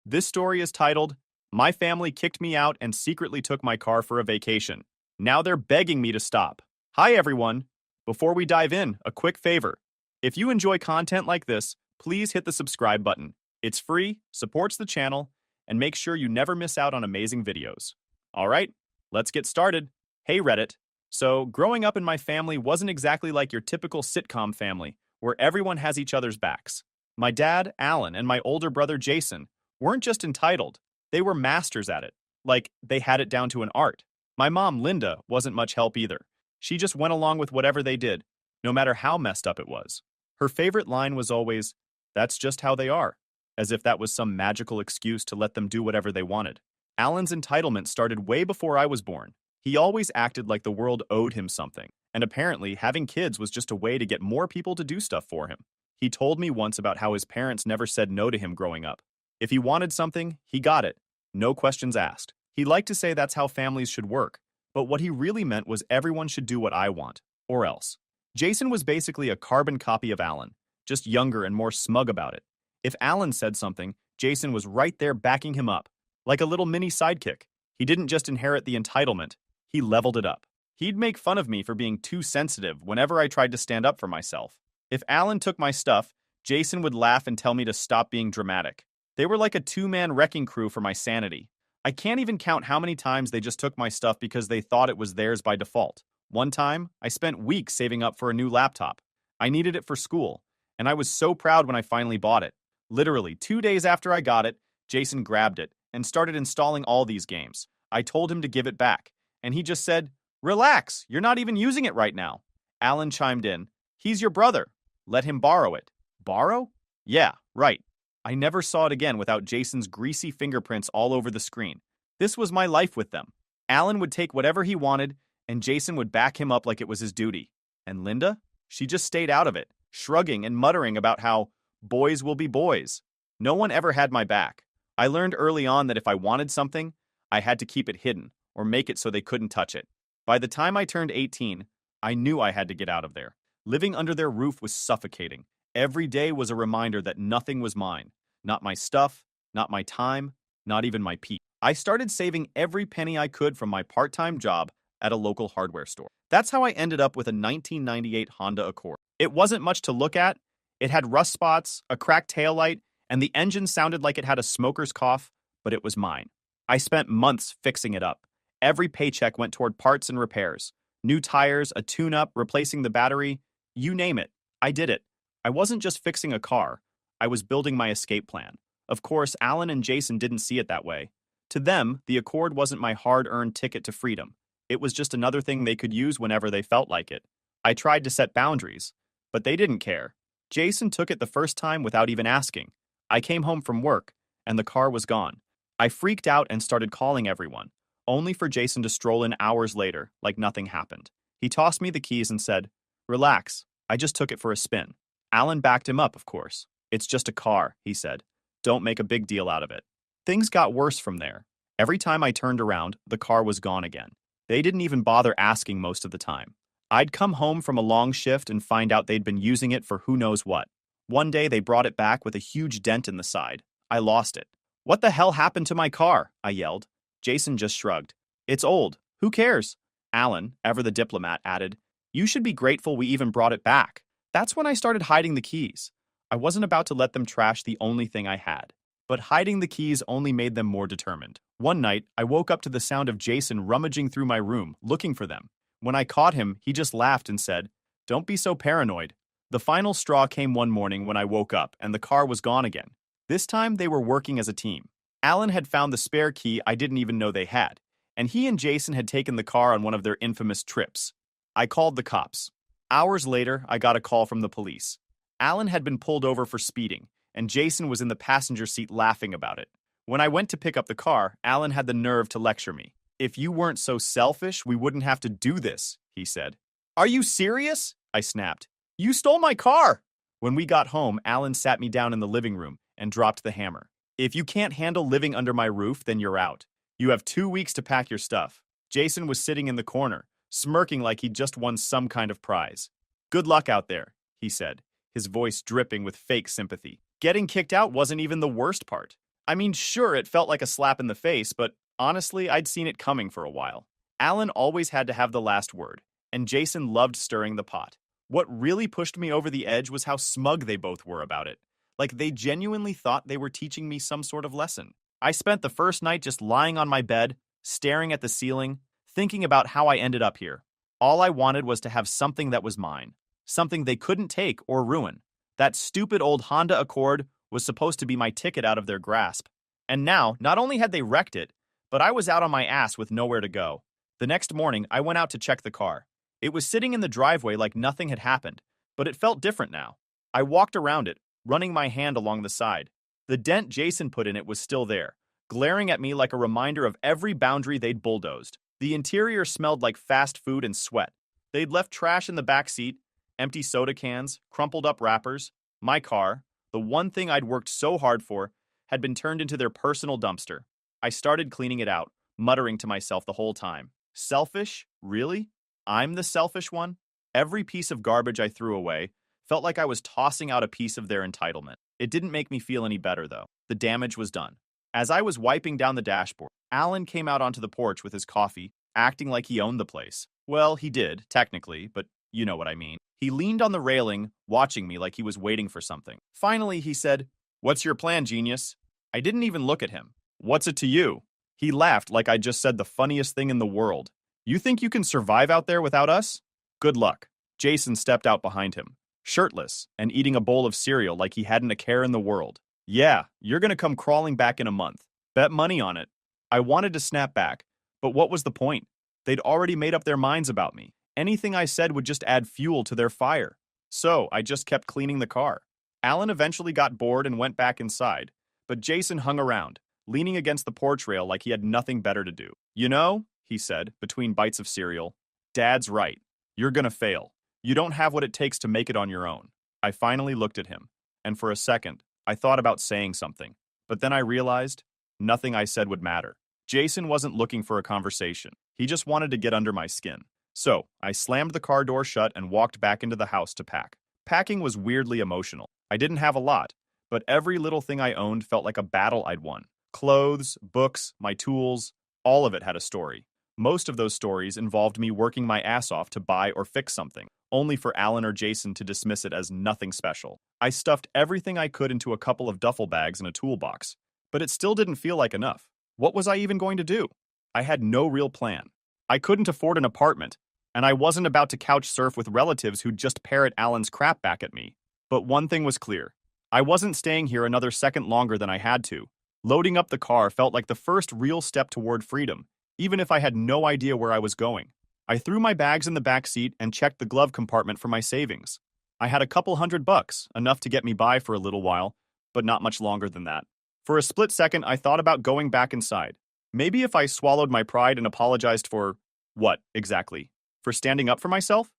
This story is titled, My Family Kicked Me Out and Secretly Took My Car for a Vacation. Now they're begging me to stop. Hi, everyone. Before we dive in, a quick favor. If you enjoy content like this, please hit the subscribe button. It's free, supports the channel, and make sure you never miss out on amazing videos. All right, let's get started. Hey, Reddit. So, growing up in my family wasn't exactly like your typical sitcom family, where everyone has each other's backs. My dad, Alan, and my older brother, Jason, weren't just entitled, they were masters at it. Like, they had it down to an art. My mom, Linda, wasn't much help either. She just went along with whatever they did, no matter how messed up it was. Her favorite line was always, "That's just how they are," as if that was some magical excuse to let them do whatever they wanted. Alan's entitlement started way before I was born. He always acted like the world owed him something, and apparently having kids was just a way to get more people to do stuff for him. He told me once about how his parents never said no to him growing up. If he wanted something, he got it. No questions asked. He liked to say that's how families should work, but what he really meant was everyone should do what I want, or else. Jason was basically a carbon copy of Alan, just younger and more smug about it. If Alan said something, Jason was right there backing him up, like a little mini sidekick. He didn't just inherit the entitlement, he leveled it up. He'd make fun of me for being too sensitive whenever I tried to stand up for myself. If Alan took my stuff, Jason would laugh and tell me to stop being dramatic. They were like a two-man wrecking crew for my sanity. I can't even count how many times they just took my stuff because they thought it was theirs by default. One time, I spent weeks saving up for a new laptop. I needed it for school, and I was so proud when I finally bought it. Literally, 2 days after I got it, Jason grabbed it and started installing all these games. I told him to give it back, and he just said, "Relax, you're not even using it right now." Alan chimed in, "He's your brother. Let him borrow it." Borrow? Yeah, right. I never saw it again without Jason's greasy fingerprints all over the screen. This was my life with them. Alan would take whatever he wanted, and Jason would back him up like it was his duty. And Linda? She just stayed out of it, shrugging and muttering about how boys will be boys. No one ever had my back. I learned early on that if I wanted something, I had to keep it hidden or make it so they couldn't touch it. By the time I turned 18, I knew I had to get out of there. Living under their roof was suffocating. Every day was a reminder that nothing was mine. Not my stuff, not my time, not even my peace. I started saving every penny I could from my part-time job at a local hardware store. That's how I ended up with a 1998 Honda Accord. It wasn't much to look at. It had rust spots, a cracked taillight, and the engine sounded like it had a smoker's cough, but it was mine. I spent months fixing it up. Every paycheck went toward parts and repairs. New tires, a tune-up, replacing the battery, you name it. I did it. I wasn't just fixing a car. I was building my escape plan. Of course, Alan and Jason didn't see it that way. To them, the Accord wasn't my hard-earned ticket to freedom. It was just another thing they could use whenever they felt like it. I tried to set boundaries, but they didn't care. Jason took it the first time without even asking. I came home from work, and the car was gone. I freaked out and started calling everyone, only for Jason to stroll in hours later, like nothing happened. He tossed me the keys and said, "Relax, I just took it for a spin." Alan backed him up, of course. "It's just a car," he said. "Don't make a big deal out of it." Things got worse from there. Every time I turned around, the car was gone again. They didn't even bother asking most of the time. I'd come home from a long shift and find out they'd been using it for who knows what. One day they brought it back with a huge dent in the side. I lost it. "What the hell happened to my car?" I yelled. Jason just shrugged. "It's old. Who cares?" Alan, ever the diplomat, added, "You should be grateful we even brought it back." That's when I started hiding the keys. I wasn't about to let them trash the only thing I had. But hiding the keys only made them more determined. One night, I woke up to the sound of Jason rummaging through my room, looking for them. When I caught him, he just laughed and said, "Don't be so paranoid." The final straw came one morning when I woke up and the car was gone again. This time, they were working as a team. Alan had found the spare key I didn't even know they had, and he and Jason had taken the car on one of their infamous trips. I called the cops. Hours later, I got a call from the police. Alan had been pulled over for speeding, and Jason was in the passenger seat laughing about it. When I went to pick up the car, Alan had the nerve to lecture me. "If you weren't so selfish, we wouldn't have to do this," he said. "Are you serious?" I snapped. "You stole my car!" When we got home, Alan sat me down in the living room and dropped the hammer. "If you can't handle living under my roof, then you're out. You have 2 weeks to pack your stuff." Jason was sitting in the corner, smirking like he'd just won some kind of prize. "Good luck out there," he said, his voice dripping with fake sympathy. Getting kicked out wasn't even the worst part. I mean, sure, it felt like a slap in the face, but honestly, I'd seen it coming for a while. Alan always had to have the last word, and Jason loved stirring the pot. What really pushed me over the edge was how smug they both were about it. Like they genuinely thought they were teaching me some sort of lesson. I spent the first night just lying on my bed, staring at the ceiling, thinking about how I ended up here. All I wanted was to have something that was mine, something they couldn't take or ruin. That stupid old Honda Accord was supposed to be my ticket out of their grasp. And now, not only had they wrecked it, but I was out on my ass with nowhere to go. The next morning, I went out to check the car. It was sitting in the driveway like nothing had happened, but it felt different now. I walked around it, running my hand along the side. The dent Jason put in it was still there, glaring at me like a reminder of every boundary they'd bulldozed. The interior smelled like fast food and sweat. They'd left trash in the back seat, empty soda cans, crumpled up wrappers. My car, the one thing I'd worked so hard for, had been turned into their personal dumpster. I started cleaning it out, muttering to myself the whole time. Selfish? Really? I'm the selfish one? Every piece of garbage I threw away felt like I was tossing out a piece of their entitlement. It didn't make me feel any better, though. The damage was done. As I was wiping down the dashboard, Alan came out onto the porch with his coffee, acting like he owned the place. Well, he did, technically, but you know what I mean. He leaned on the railing, watching me like he was waiting for something. Finally, he said, "What's your plan, genius?" I didn't even look at him. "What's it to you?" He laughed like I just said the funniest thing in the world. "You think you can survive out there without us? Good luck." Jason stepped out behind him, shirtless and eating a bowl of cereal like he hadn't a care in the world. "Yeah, you're gonna come crawling back in a month. Bet money on it." I wanted to snap back, but what was the point? They'd already made up their minds about me. Anything I said would just add fuel to their fire. So I just kept cleaning the car. Alan eventually got bored and went back inside, but Jason hung around, leaning against the porch rail like he had nothing better to do. "You know," he said, between bites of cereal, "Dad's right. You're gonna fail. You don't have what it takes to make it on your own." I finally looked at him, and for a second, I thought about saying something, but then I realized nothing I said would matter. Jason wasn't looking for a conversation. He just wanted to get under my skin. So, I slammed the car door shut and walked back into the house to pack. Packing was weirdly emotional. I didn't have a lot, but every little thing I owned felt like a battle I'd won. Clothes, books, my tools, all of it had a story. Most of those stories involved me working my ass off to buy or fix something, only for Alan or Jason to dismiss it as nothing special. I stuffed everything I could into a couple of duffel bags and a toolbox, but it still didn't feel like enough. What was I even going to do? I had no real plan. I couldn't afford an apartment, and I wasn't about to couch surf with relatives who'd just parrot Alan's crap back at me. But one thing was clear. I wasn't staying here another second longer than I had to. Loading up the car felt like the first real step toward freedom, even if I had no idea where I was going. I threw my bags in the back seat and checked the glove compartment for my savings. I had a couple $100, enough to get me by for a little while, but not much longer than that. For a split second, I thought about going back inside. Maybe if I swallowed my pride and apologized for what, exactly? For standing up for myself?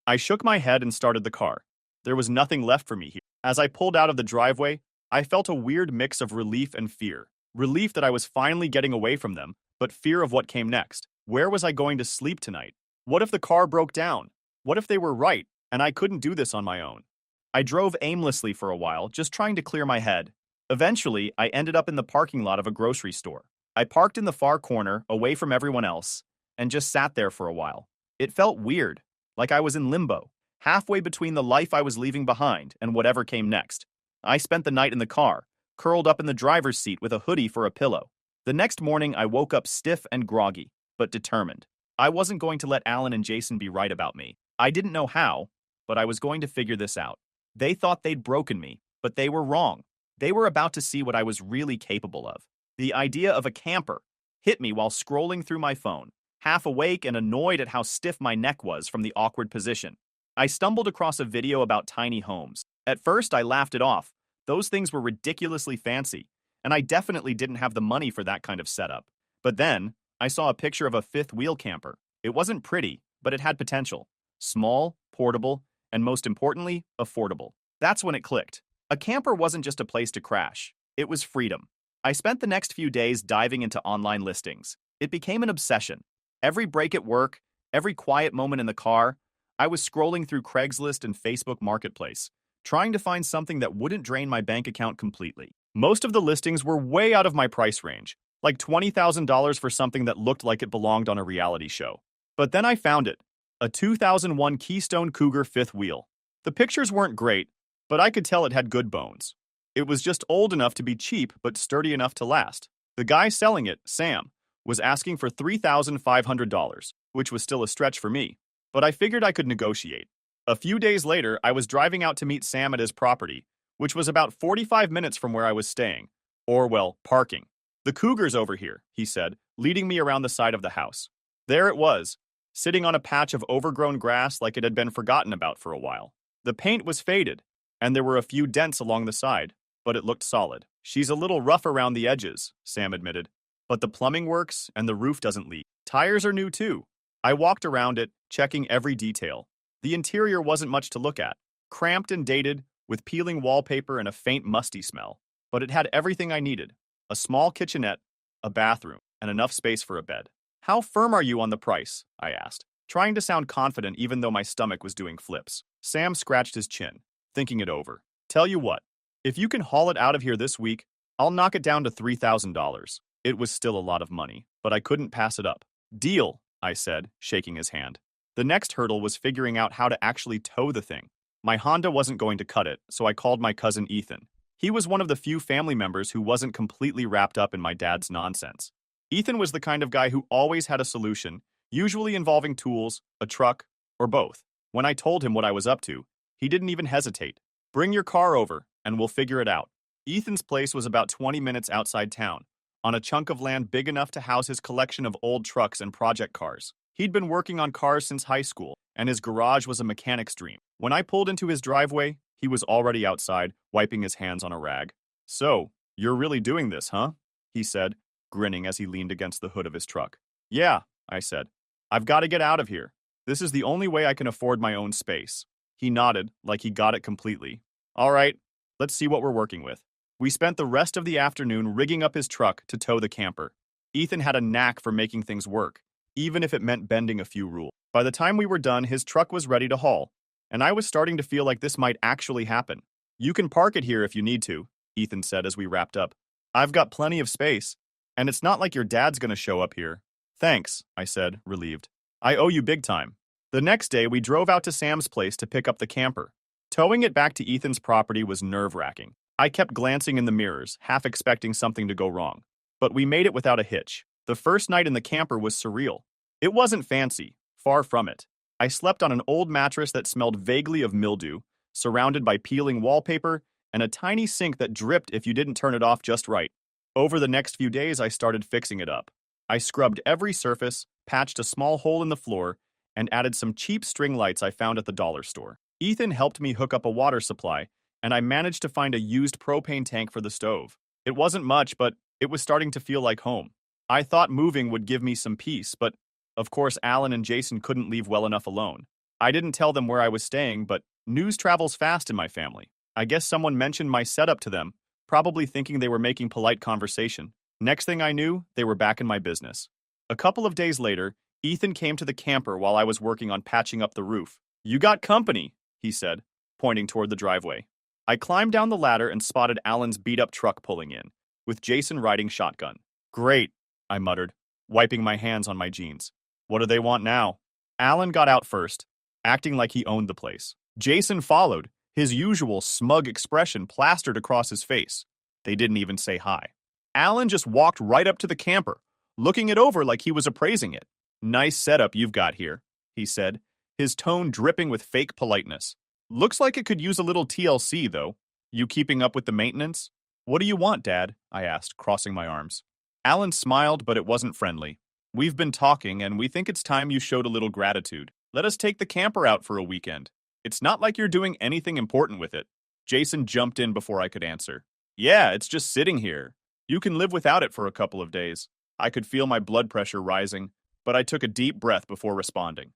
I shook my head and started the car. There was nothing left for me here. As I pulled out of the driveway, I felt a weird mix of relief and fear. Relief that I was finally getting away from them, but fear of what came next. Where was I going to sleep tonight? What if the car broke down? What if they were right, and I couldn't do this on my own? I drove aimlessly for a while, just trying to clear my head. Eventually, I ended up in the parking lot of a grocery store. I parked in the far corner, away from everyone else, and just sat there for a while. It felt weird, like I was in limbo, halfway between the life I was leaving behind and whatever came next. I spent the night in the car, curled up in the driver's seat with a hoodie for a pillow. The next morning, I woke up stiff and groggy, but determined. I wasn't going to let Alan and Jason be right about me. I didn't know how, but I was going to figure this out. They thought they'd broken me, but they were wrong. They were about to see what I was really capable of. The idea of a camper hit me while scrolling through my phone, half awake and annoyed at how stiff my neck was from the awkward position. I stumbled across a video about tiny homes. At first, I laughed it off. Those things were ridiculously fancy, and I definitely didn't have the money for that kind of setup. But then, I saw a picture of a fifth-wheel camper. It wasn't pretty, but it had potential. Small, portable, and most importantly, affordable. That's when it clicked. A camper wasn't just a place to crash. It was freedom. I spent the next few days diving into online listings. It became an obsession. Every break at work, every quiet moment in the car, I was scrolling through Craigslist and Facebook Marketplace, trying to find something that wouldn't drain my bank account completely. Most of the listings were way out of my price range, like $20,000 for something that looked like it belonged on a reality show. But then I found it, a 2001 Keystone Cougar fifth wheel. The pictures weren't great, but I could tell it had good bones. It was just old enough to be cheap but sturdy enough to last. The guy selling it, Sam, was asking for $3,500, which was still a stretch for me, but I figured I could negotiate. A few days later, I was driving out to meet Sam at his property, which was about 45 minutes from where I was staying, or, well, parking. "The Cougar's over here," he said, leading me around the side of the house. There it was, sitting on a patch of overgrown grass like it had been forgotten about for a while. The paint was faded, and there were a few dents along the side, but it looked solid. "She's a little rough around the edges," Sam admitted, "but the plumbing works and the roof doesn't leak. Tires are new too." I walked around it, checking every detail. The interior wasn't much to look at, cramped and dated, with peeling wallpaper and a faint musty smell, but it had everything I needed: a small kitchenette, a bathroom, and enough space for a bed. "How firm are you on the price?" I asked, trying to sound confident even though my stomach was doing flips. Sam scratched his chin, thinking it over. "Tell you what, if you can haul it out of here this week, I'll knock it down to $3,000. It was still a lot of money, but I couldn't pass it up. "Deal," I said, shaking his hand. The next hurdle was figuring out how to actually tow the thing. My Honda wasn't going to cut it, so I called my cousin Ethan. He was one of the few family members who wasn't completely wrapped up in my dad's nonsense. Ethan was the kind of guy who always had a solution, usually involving tools, a truck, or both. When I told him what I was up to, he didn't even hesitate. "Bring your car over, and we'll figure it out." Ethan's place was about 20 minutes outside town, on a chunk of land big enough to house his collection of old trucks and project cars. He'd been working on cars since high school, and his garage was a mechanic's dream. When I pulled into his driveway, he was already outside, wiping his hands on a rag. "So, you're really doing this, huh?" he said, grinning as he leaned against the hood of his truck. "Yeah," I said. "I've got to get out of here. This is the only way I can afford my own space." He nodded, like he got it completely. "All right, let's see what we're working with." We spent the rest of the afternoon rigging up his truck to tow the camper. Ethan had a knack for making things work, even if it meant bending a few rules. By the time we were done, his truck was ready to haul, and I was starting to feel like this might actually happen. "You can park it here if you need to," Ethan said as we wrapped up. "I've got plenty of space, and it's not like your dad's gonna show up here." "Thanks," I said, relieved. "I owe you big time." The next day, we drove out to Sam's place to pick up the camper. Towing it back to Ethan's property was nerve-wracking. I kept glancing in the mirrors, half expecting something to go wrong. But we made it without a hitch. The first night in the camper was surreal. It wasn't fancy, far from it. I slept on an old mattress that smelled vaguely of mildew, surrounded by peeling wallpaper, and a tiny sink that dripped if you didn't turn it off just right. Over the next few days, I started fixing it up. I scrubbed every surface, patched a small hole in the floor, and added some cheap string lights I found at the dollar store. Ethan helped me hook up a water supply, and I managed to find a used propane tank for the stove. It wasn't much, but it was starting to feel like home. I thought moving would give me some peace, but of course Alan and Jason couldn't leave well enough alone. I didn't tell them where I was staying, but news travels fast in my family. I guess someone mentioned my setup to them, probably thinking they were making polite conversation. Next thing I knew, they were back in my business. A couple of days later, Ethan came to the camper while I was working on patching up the roof. "You got company," he said, pointing toward the driveway. I climbed down the ladder and spotted Alan's beat-up truck pulling in, with Jason riding shotgun. "Great," I muttered, wiping my hands on my jeans. "What do they want now?" Alan got out first, acting like he owned the place. Jason followed, his usual smug expression plastered across his face. They didn't even say hi. Alan just walked right up to the camper, looking it over like he was appraising it. "Nice setup you've got here," he said, his tone dripping with fake politeness. "Looks like it could use a little TLC, though. You keeping up with the maintenance?" "What do you want, Dad?" I asked, crossing my arms. Alan smiled, but it wasn't friendly. "We've been talking, and we think it's time you showed a little gratitude. Let us take the camper out for a weekend. It's not like you're doing anything important with it." Jason jumped in before I could answer. "Yeah, it's just sitting here. You can live without it for a couple of days." I could feel my blood pressure rising, but I took a deep breath before responding.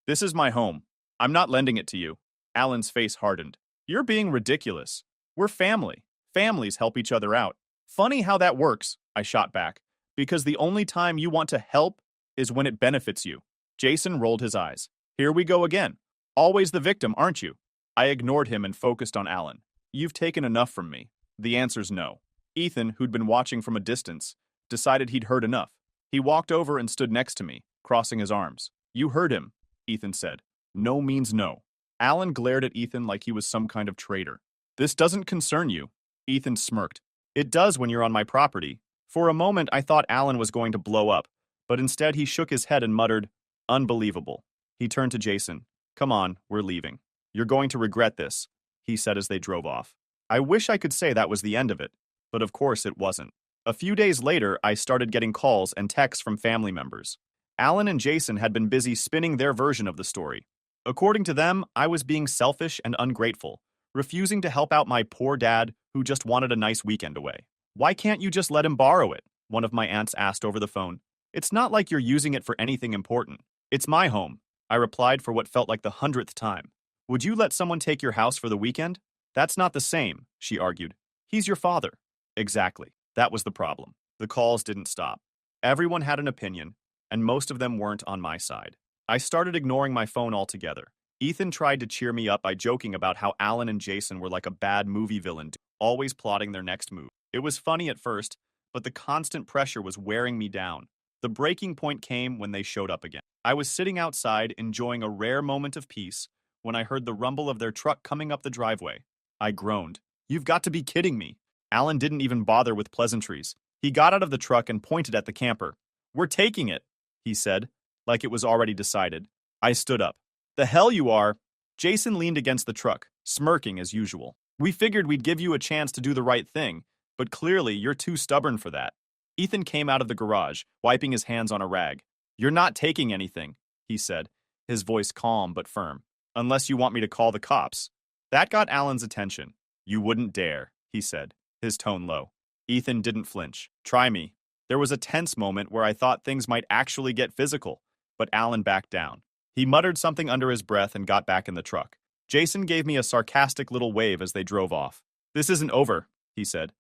"This is my home. I'm not lending it to you." Alan's face hardened. "You're being ridiculous. We're family. Families help each other out." "Funny how that works," I shot back, "because the only time you want to help is when it benefits you." Jason rolled his eyes. "Here we go again. Always the victim, aren't you?" I ignored him and focused on Alan. "You've taken enough from me. The answer's no. Ethan, who'd been watching from a distance, decided he'd heard enough. He walked over and stood next to me, crossing his arms. You heard him, Ethan said. No means no. Alan glared at Ethan like he was some kind of traitor. This doesn't concern you. Ethan smirked. It does when you're on my property. For a moment, I thought Alan was going to blow up, but instead he shook his head and muttered, Unbelievable. He turned to Jason. Come on, we're leaving. You're going to regret this, he said as they drove off. I wish I could say that was the end of it, but of course it wasn't. A few days later, I started getting calls and texts from family members. Alan and Jason had been busy spinning their version of the story. According to them, I was being selfish and ungrateful, refusing to help out my poor dad who just wanted a nice weekend away. Why can't you just let him borrow it? One of my aunts asked over the phone. It's not like you're using it for anything important. It's my home, I replied for what felt like the 100th time. Would you let someone take your house for the weekend? That's not the same, she argued. He's your father. Exactly. That was the problem. The calls didn't stop. Everyone had an opinion, and most of them weren't on my side. I started ignoring my phone altogether. Ethan tried to cheer me up by joking about how Alan and Jason were like a bad movie villain, always plotting their next move. It was funny at first, but the constant pressure was wearing me down. The breaking point came when they showed up again. I was sitting outside, enjoying a rare moment of peace, when I heard the rumble of their truck coming up the driveway. I groaned. You've got to be kidding me. Alan didn't even bother with pleasantries. He got out of the truck and pointed at the camper. We're taking it, he said, like it was already decided. I stood up. The hell you are. Jason leaned against the truck, smirking as usual. We figured we'd give you a chance to do the right thing, but clearly you're too stubborn for that. Ethan came out of the garage, wiping his hands on a rag. You're not taking anything, he said, his voice calm but firm. Unless you want me to call the cops. That got Alan's attention. You wouldn't dare, he said, his tone low. Ethan didn't flinch. Try me. There was a tense moment where I thought things might actually get physical, but Alan backed down. He muttered something under his breath and got back in the truck. Jason gave me a sarcastic little wave as they drove off. This isn't over, he said.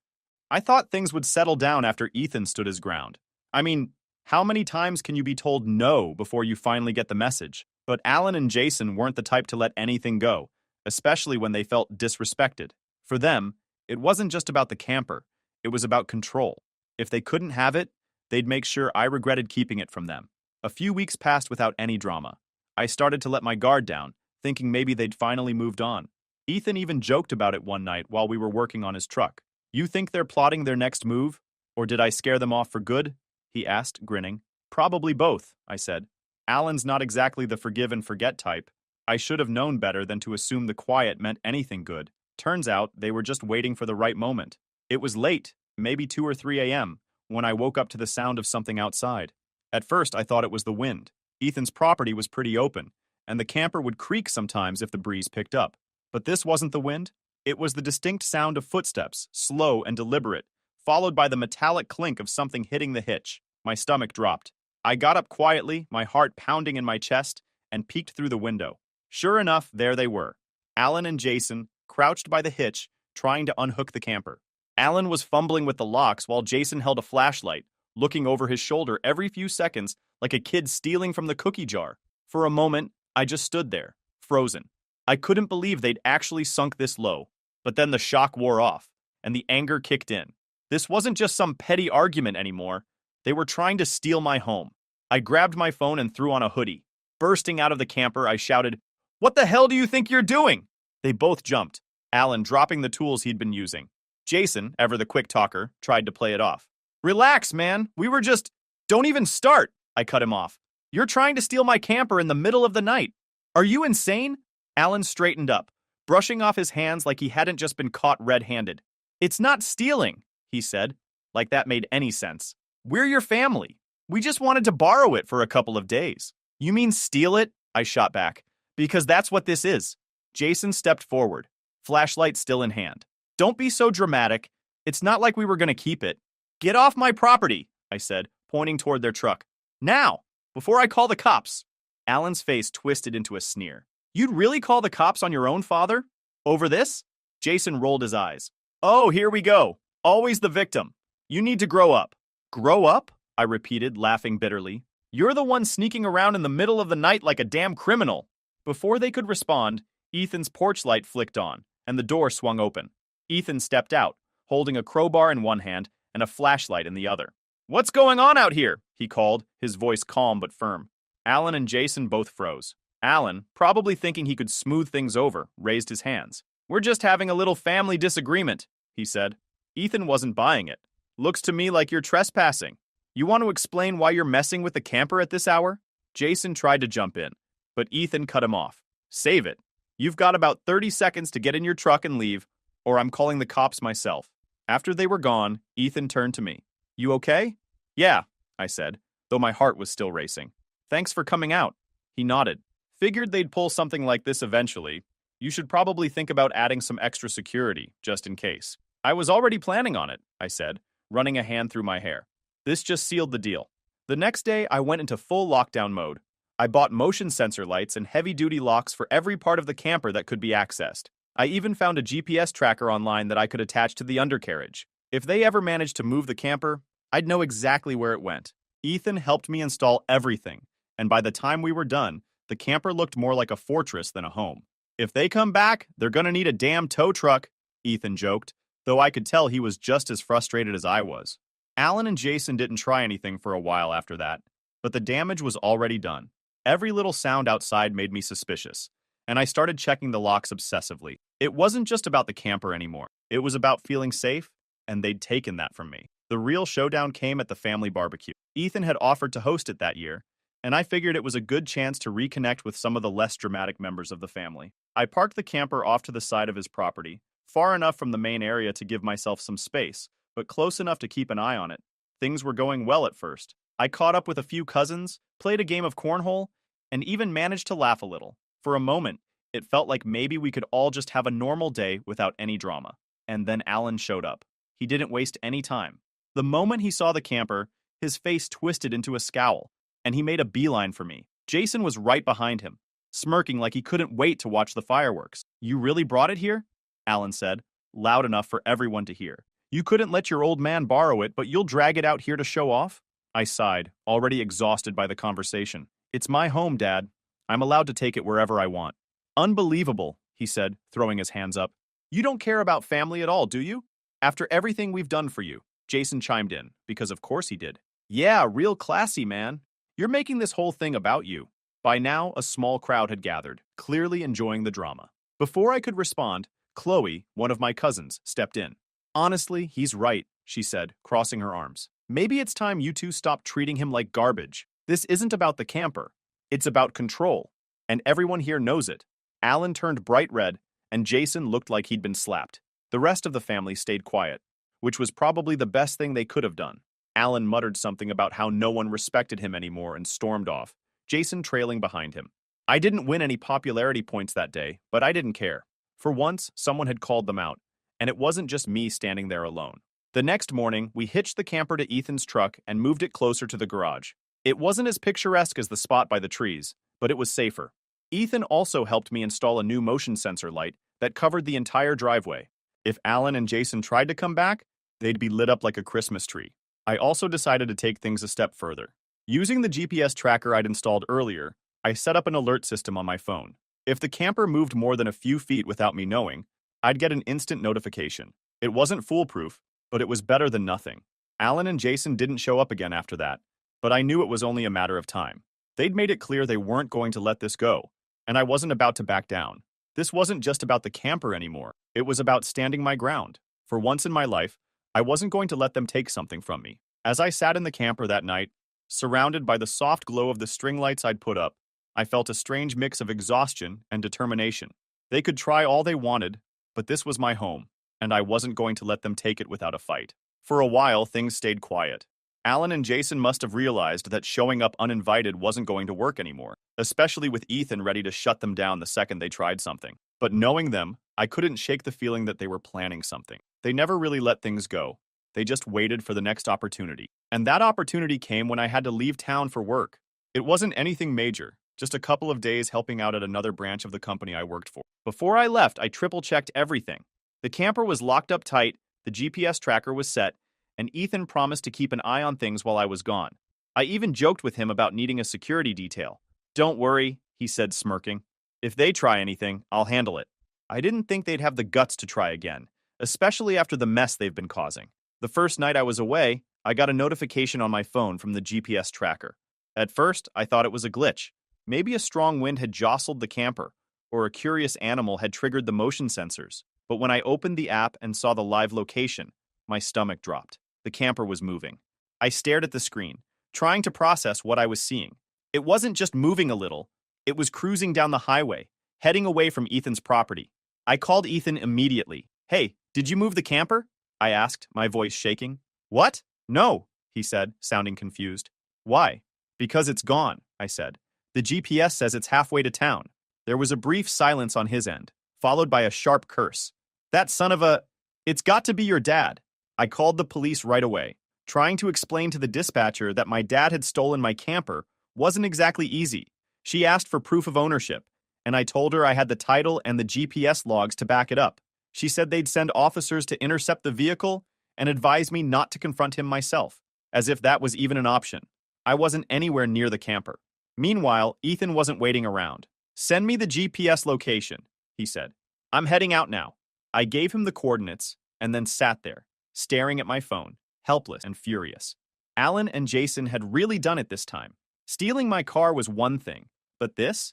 I thought things would settle down after Ethan stood his ground. I mean, how many times can you be told no before you finally get the message? But Alan and Jason weren't the type to let anything go, especially when they felt disrespected. For them, it wasn't just about the camper, it was about control. If they couldn't have it, they'd make sure I regretted keeping it from them. A few weeks passed without any drama. I started to let my guard down, thinking maybe they'd finally moved on. Ethan even joked about it one night while we were working on his truck. You think they're plotting their next move? Or did I scare them off for good? He asked, grinning. Probably both, I said. Alan's not exactly the forgive and forget type. I should have known better than to assume the quiet meant anything good. Turns out they were just waiting for the right moment. It was late, maybe 2 or 3 a.m., when I woke up to the sound of something outside. At first, I thought it was the wind. Ethan's property was pretty open, and the camper would creak sometimes if the breeze picked up. But this wasn't the wind. It was the distinct sound of footsteps, slow and deliberate, followed by the metallic clink of something hitting the hitch. My stomach dropped. I got up quietly, my heart pounding in my chest, and peeked through the window. Sure enough, there they were. Alan and Jason, crouched by the hitch, trying to unhook the camper. Alan was fumbling with the locks while Jason held a flashlight, looking over his shoulder every few seconds like a kid stealing from the cookie jar. For a moment, I just stood there, frozen. I couldn't believe they'd actually sunk this low. But then the shock wore off, and the anger kicked in. This wasn't just some petty argument anymore. They were trying to steal my home. I grabbed my phone and threw on a hoodie. Bursting out of the camper, I shouted, "What the hell do you think you're doing?" They both jumped, Alan dropping the tools he'd been using. Jason, ever the quick talker, tried to play it off. "Relax, man. We were just... Don't even start," I cut him off. "You're trying to steal my camper in the middle of the night. Are you insane?" Alan straightened up, brushing off his hands like he hadn't just been caught red-handed. "It's not stealing," he said, like that made any sense. "We're your family. We just wanted to borrow it for a couple of days." "You mean steal it?" I shot back. "Because that's what this is." Jason stepped forward, flashlight still in hand. "Don't be so dramatic. It's not like we were going to keep it." "Get off my property," I said, pointing toward their truck. "Now, before I call the cops." Alan's face twisted into a sneer. "You'd really call the cops on your own father? Over this?" Jason rolled his eyes. "Oh, here we go. Always the victim. You need to grow up." "Grow up?" I repeated, laughing bitterly. "You're the one sneaking around in the middle of the night like a damn criminal." Before they could respond, Ethan's porch light flicked on, and the door swung open. Ethan stepped out, holding a crowbar in one hand and a flashlight in the other. "What's going on out here?" he called, his voice calm but firm. Alan and Jason both froze. Alan, probably thinking he could smooth things over, raised his hands. "We're just having a little family disagreement," he said. Ethan wasn't buying it. "Looks to me like you're trespassing. You want to explain why you're messing with the camper at this hour?" Jason tried to jump in, but Ethan cut him off. "Save it. You've got about 30 seconds to get in your truck and leave, or I'm calling the cops myself." After they were gone, Ethan turned to me. "You okay?" "Yeah," I said, though my heart was still racing. "Thanks for coming out." He nodded. "Figured they'd pull something like this eventually. You should probably think about adding some extra security, just in case." "I was already planning on it," I said, running a hand through my hair. This just sealed the deal. The next day, I went into full lockdown mode. I bought motion sensor lights and heavy-duty locks for every part of the camper that could be accessed. I even found a GPS tracker online that I could attach to the undercarriage. If they ever managed to move the camper, I'd know exactly where it went. Ethan helped me install everything, and by the time we were done, the camper looked more like a fortress than a home. "If they come back, they're gonna need a damn tow truck," Ethan joked, though I could tell he was just as frustrated as I was. Alan and Jason didn't try anything for a while after that, but the damage was already done. Every little sound outside made me suspicious, and I started checking the locks obsessively. It wasn't just about the camper anymore. It was about feeling safe, and they'd taken that from me. The real showdown came at the family barbecue. Ethan had offered to host it that year, and I figured it was a good chance to reconnect with some of the less dramatic members of the family. I parked the camper off to the side of his property, far enough from the main area to give myself some space, but close enough to keep an eye on it. Things were going well at first. I caught up with a few cousins, played a game of cornhole, and even managed to laugh a little. For a moment, it felt like maybe we could all just have a normal day without any drama. And then Alan showed up. He didn't waste any time. The moment he saw the camper, his face twisted into a scowl, and he made a beeline for me. Jason was right behind him, smirking like he couldn't wait to watch the fireworks. "You really brought it here?" Alan said, loud enough for everyone to hear. "You couldn't let your old man borrow it, but you'll drag it out here to show off?" I sighed, already exhausted by the conversation. "It's my home, Dad. I'm allowed to take it wherever I want." "Unbelievable," he said, throwing his hands up. "You don't care about family at all, do you? After everything we've done for you." Jason chimed in, because of course he did. "Yeah, real classy, man. You're making this whole thing about you." By now, a small crowd had gathered, clearly enjoying the drama. Before I could respond, Chloe, one of my cousins, stepped in. "Honestly, he's right," she said, crossing her arms. "Maybe it's time you two stop treating him like garbage. This isn't about the camper. It's about control. And everyone here knows it." Alan turned bright red, and Jason looked like he'd been slapped. The rest of the family stayed quiet, which was probably the best thing they could have done. Alan muttered something about how no one respected him anymore and stormed off, Jason trailing behind him. I didn't win any popularity points that day, but I didn't care. For once, someone had called them out, and it wasn't just me standing there alone. The next morning, we hitched the camper to Ethan's truck and moved it closer to the garage. It wasn't as picturesque as the spot by the trees, but it was safer. Ethan also helped me install a new motion sensor light that covered the entire driveway. If Alan and Jason tried to come back, they'd be lit up like a Christmas tree. I also decided to take things a step further. Using the GPS tracker I'd installed earlier, I set up an alert system on my phone. If the camper moved more than a few feet without me knowing, I'd get an instant notification. It wasn't foolproof, but it was better than nothing. Alan and Jason didn't show up again after that, but I knew it was only a matter of time. They'd made it clear they weren't going to let this go, and I wasn't about to back down. This wasn't just about the camper anymore. It was about standing my ground. For once in my life, I wasn't going to let them take something from me. As I sat in the camper that night, surrounded by the soft glow of the string lights I'd put up, I felt a strange mix of exhaustion and determination. They could try all they wanted, but this was my home, and I wasn't going to let them take it without a fight. For a while, things stayed quiet. Alan and Jason must have realized that showing up uninvited wasn't going to work anymore, especially with Ethan ready to shut them down the second they tried something. But knowing them, I couldn't shake the feeling that they were planning something. They never really let things go. They just waited for the next opportunity. And that opportunity came when I had to leave town for work. It wasn't anything major, just a couple of days helping out at another branch of the company I worked for. Before I left, I triple-checked everything. The camper was locked up tight, the GPS tracker was set, and Ethan promised to keep an eye on things while I was gone. I even joked with him about needing a security detail. "Don't worry," he said, smirking. "If they try anything, I'll handle it." I didn't think they'd have the guts to try again, especially after the mess they've been causing. The first night I was away, I got a notification on my phone from the GPS tracker. At first, I thought it was a glitch. Maybe a strong wind had jostled the camper, or a curious animal had triggered the motion sensors. But when I opened the app and saw the live location, my stomach dropped. The camper was moving. I stared at the screen, trying to process what I was seeing. It wasn't just moving a little, it was cruising down the highway, heading away from Ethan's property. I called Ethan immediately. "Hey, did you move the camper?" I asked, my voice shaking. "What? No," he said, sounding confused. "Why?" "Because it's gone," I said. "The GPS says it's halfway to town." There was a brief silence on his end, followed by a sharp curse. "That son of a... It's got to be your dad." I called the police right away. Trying to explain to the dispatcher that my dad had stolen my camper wasn't exactly easy. She asked for proof of ownership, and I told her I had the title and the GPS logs to back it up. She said they'd send officers to intercept the vehicle and advise me not to confront him myself, as if that was even an option. I wasn't anywhere near the camper. Meanwhile, Ethan wasn't waiting around. "Send me the GPS location," he said. "I'm heading out now." I gave him the coordinates and then sat there, staring at my phone, helpless and furious. Alan and Jason had really done it this time. Stealing my car was one thing, but this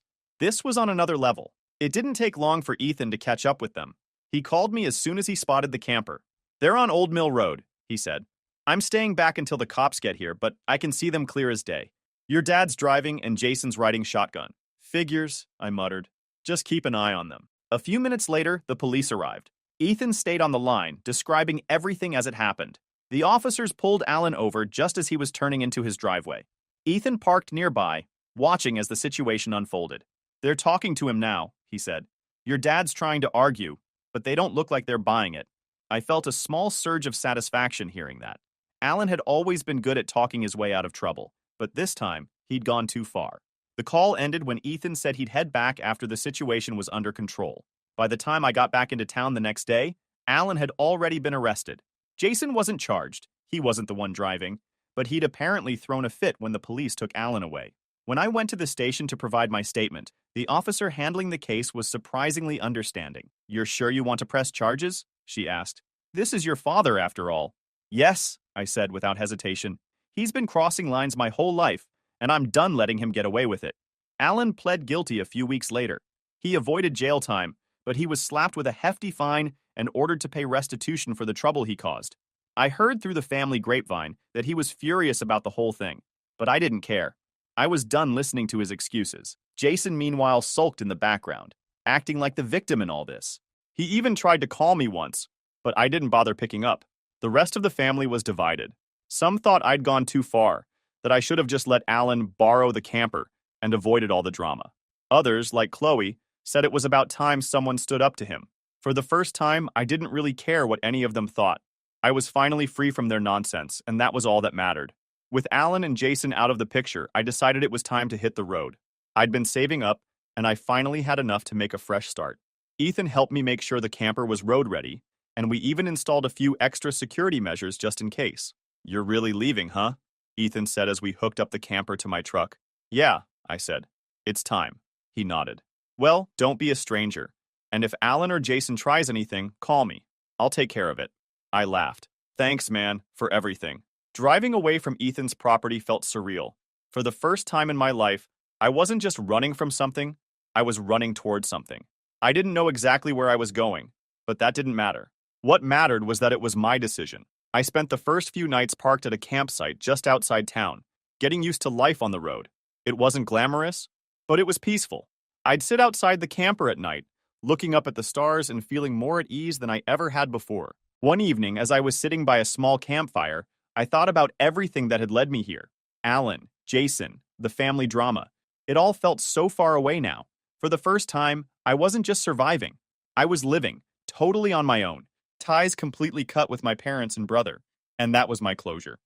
was on another level. It didn't take long for Ethan to catch up with them. He called me as soon as he spotted the camper. "They're on Old Mill Road," he said. "I'm staying back until the cops get here, but I can see them clear as day. Your dad's driving and Jason's riding shotgun." "Figures," I muttered. "Just keep an eye on them." A few minutes later, the police arrived. Ethan stayed on the line, describing everything as it happened. The officers pulled Alan over just as he was turning into his driveway. Ethan parked nearby, watching as the situation unfolded. "They're talking to him now," he said. "Your dad's trying to argue, but they don't look like they're buying it." I felt a small surge of satisfaction hearing that. Alan had always been good at talking his way out of trouble, but this time, he'd gone too far. The call ended when Ethan said he'd head back after the situation was under control. By the time I got back into town the next day, Alan had already been arrested. Jason wasn't charged. He wasn't the one driving, but he'd apparently thrown a fit when the police took Alan away. When I went to the station to provide my statement, the officer handling the case was surprisingly understanding. "You're sure you want to press charges?" she asked. "This is your father, after all." "Yes," I said without hesitation. "He's been crossing lines my whole life, and I'm done letting him get away with it." Alan pled guilty a few weeks later. He avoided jail time, but he was slapped with a hefty fine and ordered to pay restitution for the trouble he caused. I heard through the family grapevine that he was furious about the whole thing, but I didn't care. I was done listening to his excuses. Jason, meanwhile, sulked in the background, acting like the victim in all this. He even tried to call me once, but I didn't bother picking up. The rest of the family was divided. Some thought I'd gone too far, that I should have just let Alan borrow the camper and avoided all the drama. Others, like Chloe, said it was about time someone stood up to him. For the first time, I didn't really care what any of them thought. I was finally free from their nonsense, and that was all that mattered. With Alan and Jason out of the picture, I decided it was time to hit the road. I'd been saving up, and I finally had enough to make a fresh start. Ethan helped me make sure the camper was road ready, and we even installed a few extra security measures just in case. "You're really leaving, huh?" Ethan said as we hooked up the camper to my truck. "Yeah," I said. "It's time." He nodded. "Well, don't be a stranger. And if Alan or Jason tries anything, call me. I'll take care of it." I laughed. "Thanks, man, for everything." Driving away from Ethan's property felt surreal. For the first time in my life, I wasn't just running from something, I was running towards something. I didn't know exactly where I was going, but that didn't matter. What mattered was that it was my decision. I spent the first few nights parked at a campsite just outside town, getting used to life on the road. It wasn't glamorous, but it was peaceful. I'd sit outside the camper at night, looking up at the stars and feeling more at ease than I ever had before. One evening, as I was sitting by a small campfire, I thought about everything that had led me here. Alan, Jason, the family drama. It all felt so far away now. For the first time, I wasn't just surviving. I was living, totally on my own. Ties completely cut with my parents and brother. And that was my closure.